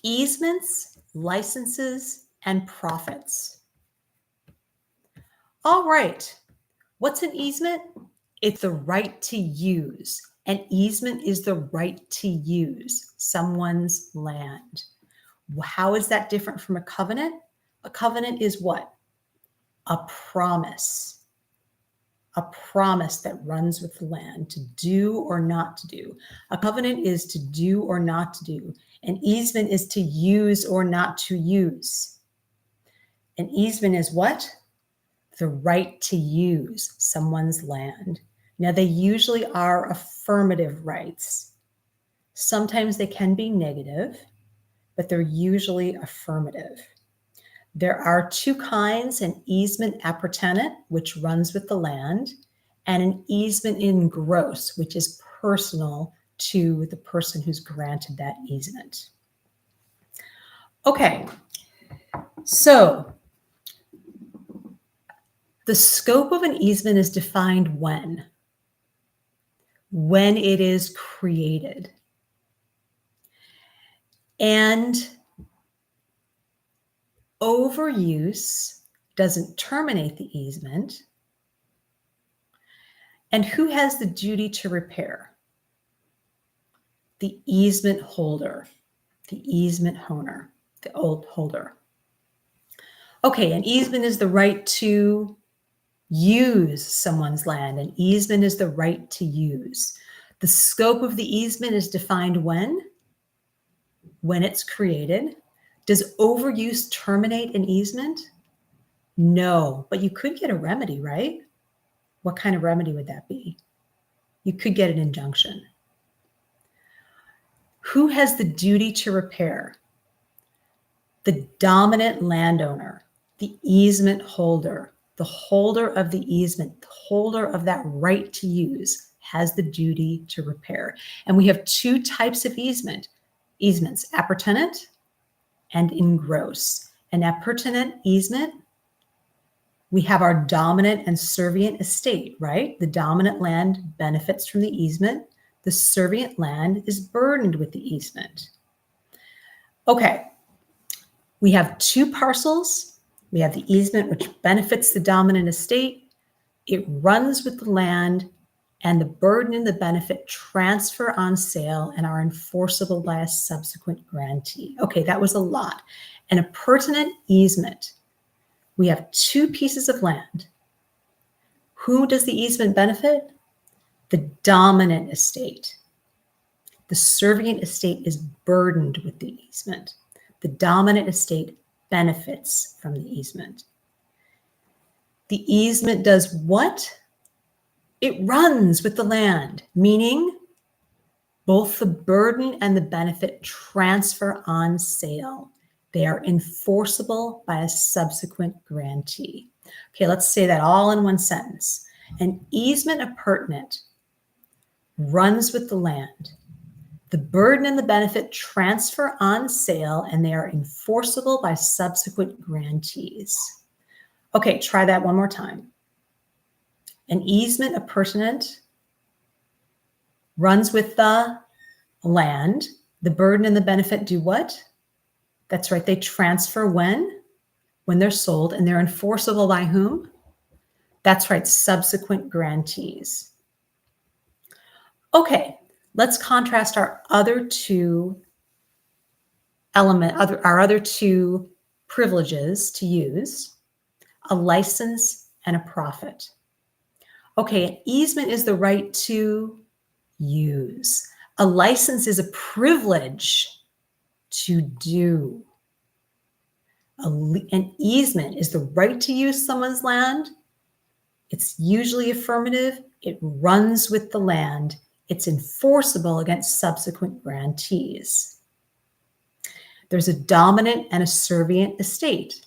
Easements, licenses, and profits. All right, what's an easement? It's the right to use. An easement is the right to use someone's land. How is that different from a covenant? A covenant is what? A promise. A promise that runs with the land to do or not to do. A covenant is to do or not to do. An easement is to use or not to use. An easement is what? The right to use someone's land. Now, they usually are affirmative rights. Sometimes they can be negative, but they're usually affirmative. There are two kinds, an easement appurtenant, which runs with the land, and an easement in gross, which is personal to the person who's granted that easement. Okay, so the scope of an easement is defined when? When it is created. And overuse doesn't terminate the easement. And who has the duty to repair? The easement holder, the easement owner, the old holder. Okay, an easement is the right to use someone's land. An easement is the right to use. The scope of the easement is defined when? When it's created. Does overuse terminate an easement? No, but you could get a remedy, right? What kind of remedy would that be? You could get an injunction. Who has the duty to repair? The dominant landowner, the easement holder, the holder of the easement, the holder of that right to use has the duty to repair. And we have two types of easements, appurtenant and in gross. An appurtenant easement, we have our dominant and servient estate, right? The dominant land benefits from the easement. The servient land is burdened with the easement. Okay, we have two parcels. We have the easement, which benefits the dominant estate. It runs with the land, and the burden and the benefit transfer on sale and are enforceable by a subsequent grantee. Okay, that was a lot. An appurtenant easement. We have two pieces of land. Who does the easement benefit? The dominant estate. The servient estate is burdened with the easement. The dominant estate benefits from the easement. The easement does what? It runs with the land, meaning both the burden and the benefit transfer on sale. They are enforceable by a subsequent grantee. Okay, let's say that all in one sentence. An easement appurtenant runs with the land. The burden and the benefit transfer on sale, and they are enforceable by subsequent grantees. Okay, try that one more time. An easement appurtenant runs with the land. The burden and the benefit do what? That's right, they transfer when? When they're sold, and they're enforceable by whom? That's right, subsequent grantees. Okay, let's contrast our other two privileges to use, a license and a profit. Okay, an easement is the right to use. A license is a privilege to do. An easement is the right to use someone's land. It's usually affirmative. It runs with the land. It's enforceable against subsequent grantees. There's a dominant and a servient estate.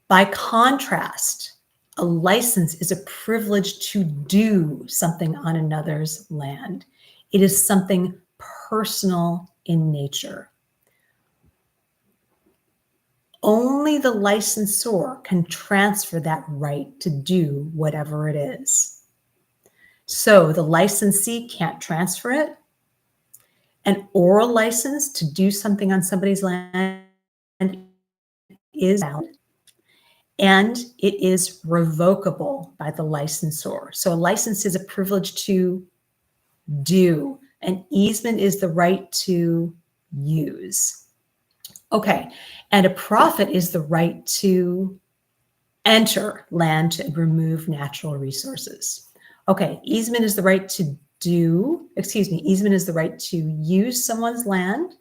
By contrast, a license is a privilege to do something on another's land. It is something personal in nature. Only the licensor can transfer that right to do whatever it is. So the licensee can't transfer it, An oral license to do something on somebody's land is valid, and it is revocable by the licensor. So a license is a privilege to do. An easement is the right to use. Okay, and a profit is the right to enter land to remove natural resources. Okay, easement is the right to easement is the right to use someone's land.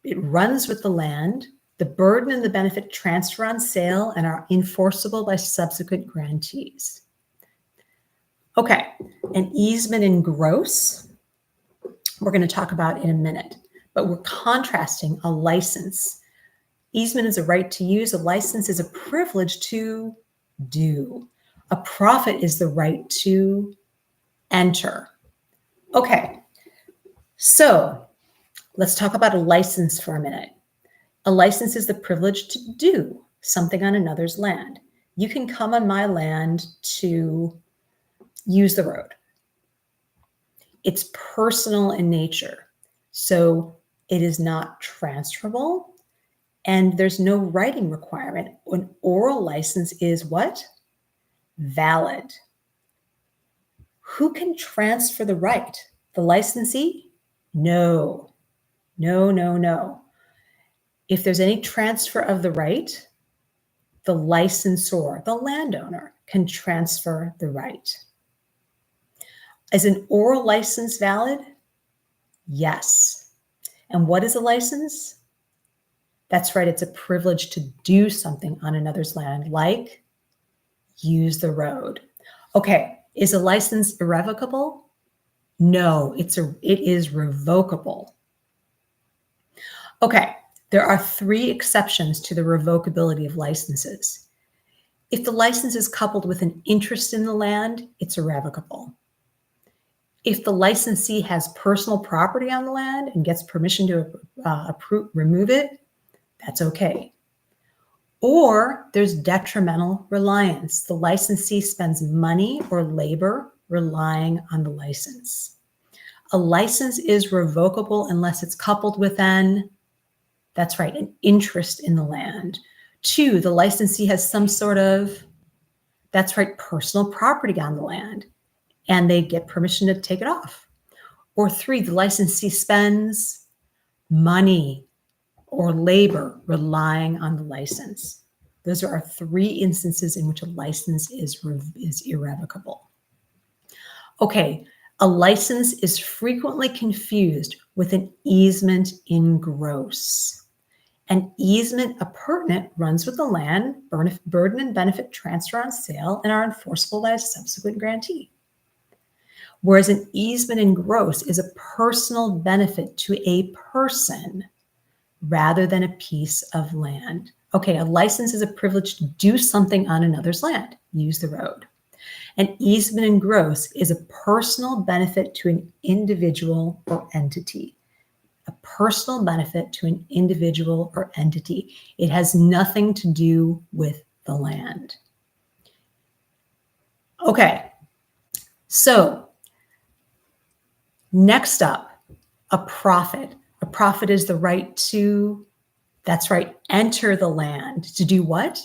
It runs with the land. The burden and the benefit transfer on sale and are enforceable by subsequent grantees. Okay, an easement in gross, we're going to talk about in a minute, but we're contrasting a license. Easement is a right to use. A license is a privilege to do. A profit is the right to enter. Okay, so let's talk about a license for a minute. A license is the privilege to do something on another's land. You can come on my land to use the road. It's personal in nature, so it is not transferable, and there's no writing requirement. An oral license is what? Valid. Who can transfer the right? The licensee? No. If there's any transfer of the right, the licensor, the landowner, can transfer the right. Is an oral license valid? Yes. And what is a license? That's right, it's a privilege to do something on another's land, like use the road. Okay, is a license irrevocable? No, it is revocable. Okay, there are 3 exceptions to the revocability of licenses. If the license is coupled with an interest in the land, it's irrevocable. If the licensee has personal property on the land and gets permission to remove it, that's okay. Or there's detrimental reliance. The licensee spends money or labor relying on the license. A license is revocable unless it's coupled with an interest in the land. 2, the licensee has some sort of, personal property on the land, and they get permission to take it off. Or 3, the licensee spends money or labor relying on the license. Those are our 3 instances in which a license is irrevocable. Okay, a license is frequently confused with an easement in gross. An easement appurtenant runs with the land, burden and benefit transfer on sale, and are enforceable by a subsequent grantee. Whereas an easement in gross is a personal benefit to a person rather than a piece of land. Okay, a license is a privilege to do something on another's land, use the road. An easement in gross is a personal benefit to an individual or entity. A personal benefit to an individual or entity. It has nothing to do with the land. Okay, so next up, a profit. A profit is the right to, enter the land. To do what?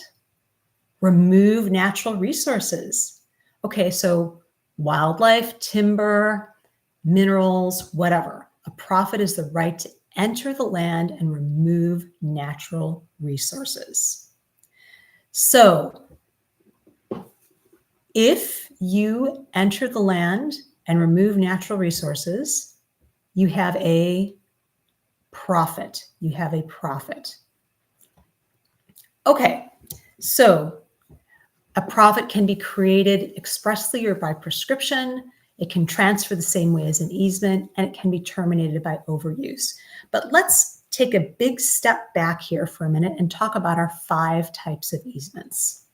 Remove natural resources. Okay, so wildlife, timber, minerals, whatever. A profit is the right to enter the land and remove natural resources. So if you enter the land and remove natural resources, you have a profit. You have a profit. Okay, so a profit can be created expressly or by prescription. It can transfer the same way as an easement, and it can be terminated by overuse. But let's take a big step back here for a minute and talk about our 5 types of easements.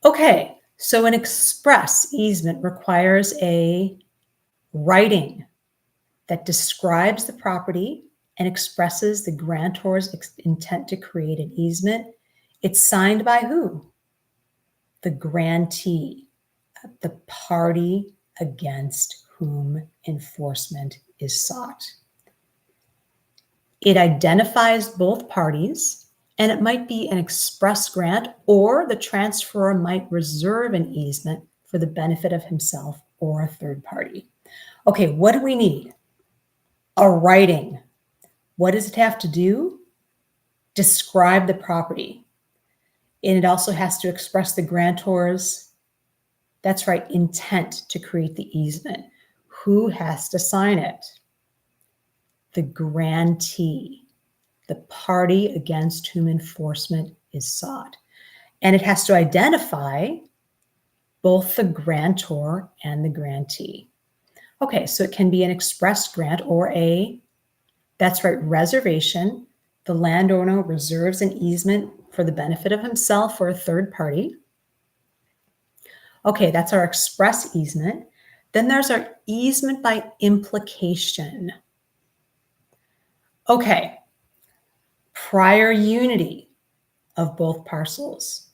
Okay, so an express easement requires a writing that describes the property and expresses the grantor's intent to create an easement. It's signed by who? The grantee, the party against whom enforcement is sought. It identifies both parties, and it might be an express grant, or the transferor might reserve an easement for the benefit of himself or a third party. Okay, what do we need? A writing. What does it have to do? Describe the property. And it also has to express the grantor's, that's right, intent to create the easement. Who has to sign it? The grantee, the party against whom enforcement is sought. And it has to identify both the grantor and the grantee. Okay, so it can be an express grant or that's right, reservation. The landowner reserves an easement for the benefit of himself or a third party. Okay, that's our express easement. Then there's our easement by implication. Okay, prior unity of both parcels,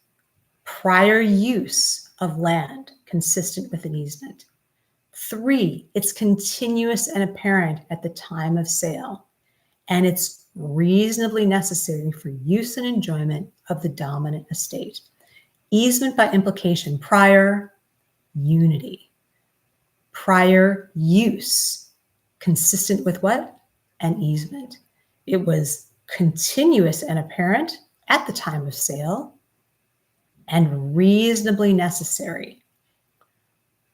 prior use of land consistent with an easement. 3, it's continuous and apparent at the time of sale, and it's reasonably necessary for use and enjoyment of the dominant estate. Easement by implication, prior unity, prior use, consistent with what? An easement. It was continuous and apparent at the time of sale and reasonably necessary.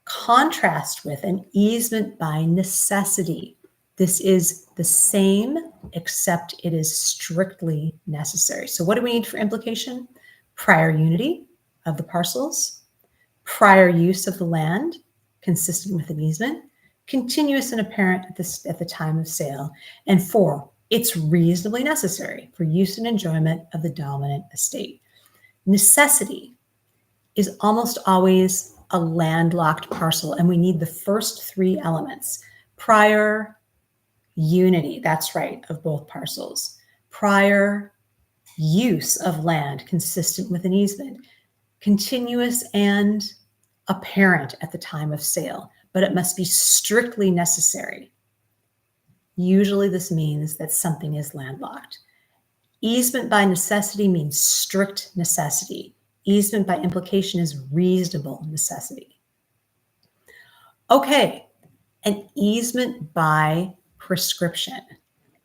Contrast with an easement by necessity. This is the same, except it is strictly necessary. So what do we need for implication? Prior unity of the parcels, prior use of the land, consistent with an easement, continuous and apparent at the time of sale, and 4, it's reasonably necessary for use and enjoyment of the dominant estate. Necessity is almost always a landlocked parcel, and we need the first 3 elements. Prior unity, that's right, of both parcels. Prior use of land consistent with an easement. Continuous and apparent at the time of sale, but it must be strictly necessary. Usually this means that something is landlocked. Easement by necessity means strict necessity. Easement by implication is reasonable necessity. Okay, an easement by prescription.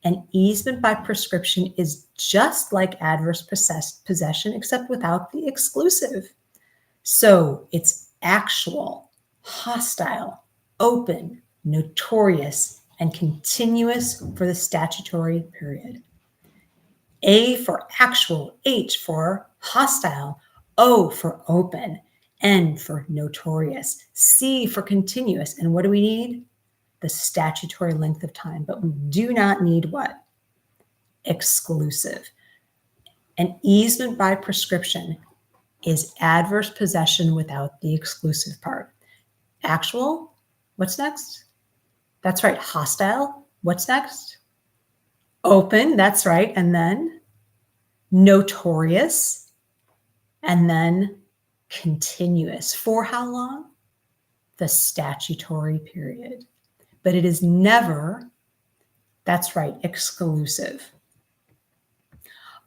An easement by prescription is just like adverse possession, except without the exclusive. So it's actual, hostile, open, notorious, and continuous for the statutory period. A for actual, H for hostile, O for open, N for notorious, C for continuous. And what do we need? The statutory length of time. But we do not need what? Exclusive. An easement by prescription is adverse possession without the exclusive part. Actual, what's next? That's right, hostile, what's next? Open, that's right, and then notorious, and then continuous. For how long? The statutory period. But it is never, that's right, exclusive.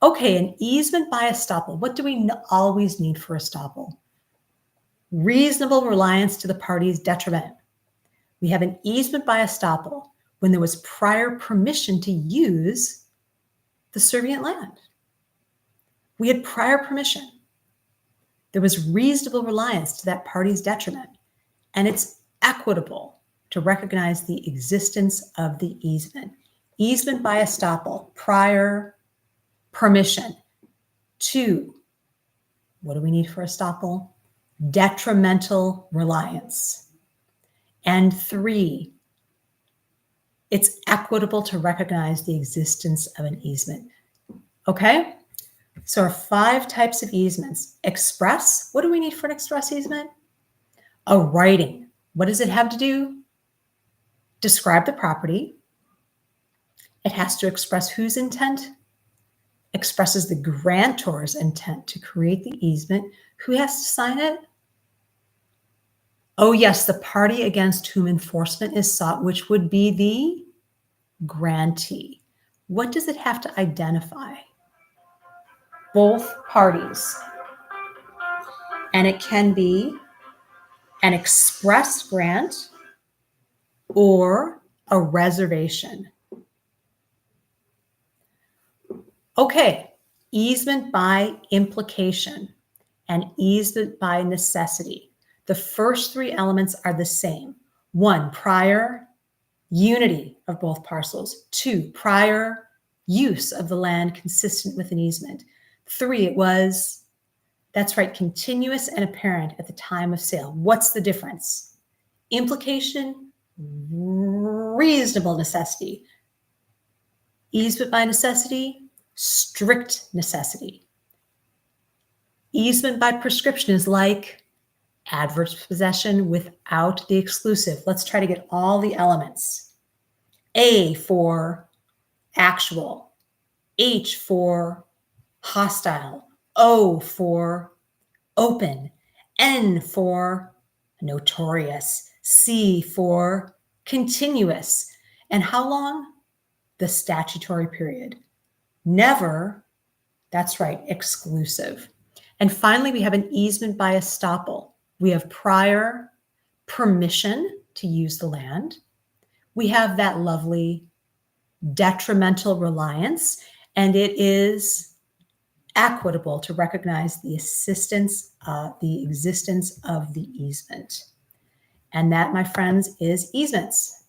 Okay, an easement by estoppel. What do we always need for estoppel? Reasonable reliance to the party's detriment. We have an easement by estoppel when there was prior permission to use the servient land. We had prior permission. There was reasonable reliance to that party's detriment, and it's equitable to recognize the existence of the easement. Easement by estoppel, prior permission. 2, what do we need for estoppel? Detrimental reliance. And 3, it's equitable to recognize the existence of an easement. Okay, so our 5 types of easements. Express, what do we need for an express easement? A writing. What does it have to do? Describe the property. It has to express whose intent? Expresses the grantor's intent to create the easement. Who has to sign it? Oh, yes, the party against whom enforcement is sought, which would be the grantee. What does it have to identify? Both parties. And it can be an express grant or a reservation. Okay, easement by implication and easement by necessity. The first three elements are the same. 1, prior unity of both parcels. 2, prior use of the land consistent with an easement. 3, it was, that's right, continuous and apparent at the time of sale. What's the difference? Implication, reasonable necessity. Easement by necessity, strict necessity. Easement by prescription is like adverse possession without the exclusive. Let's try to get all the elements. A for actual, H for hostile, O for open, N for notorious, C for continuous. And how long? The statutory period. Never, that's right, exclusive. And finally, we have an easement by estoppel. We have prior permission to use the land. We have that lovely detrimental reliance, and it is equitable to recognize the existence of the easement. And that, my friends, is easements.